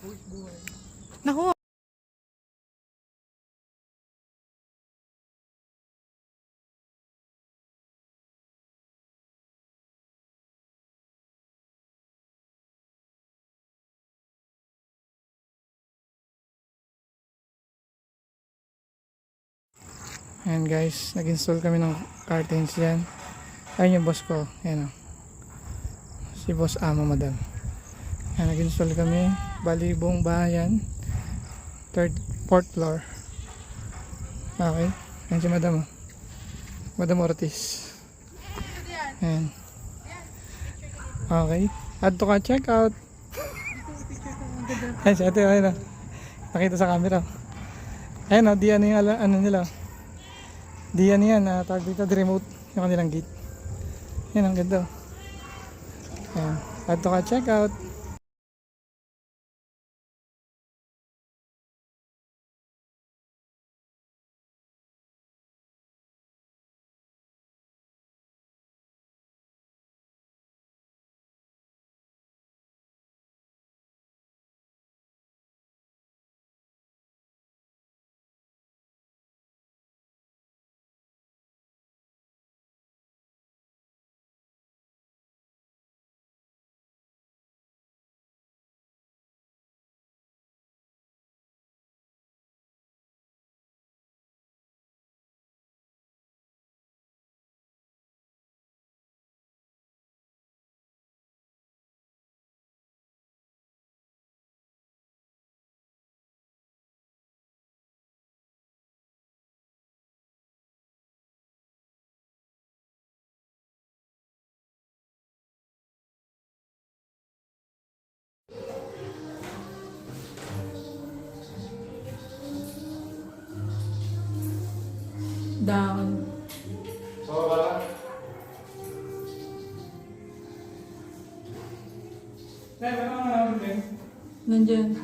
Naku. Ayan guys, nag-install kami ng curtains dyan. Ayun yung boss ko. Ayan o. Si boss Amo Madam. Ayan, nag-install kami. Bali buong bahayan. Fourth floor. Okay. Ayan si Madam o. Madam Ortiz. Ayan. Okay. Add to ka check out. Ayan si ate. Ayan o. Nakita sa camera. Ayan o. Di ano yung ano nila. Di yan yan, tawag dito, di remote yung kanilang gate. Yan ang ganda. Ayan, add to ka check out. Down. So, wala. Nandyan.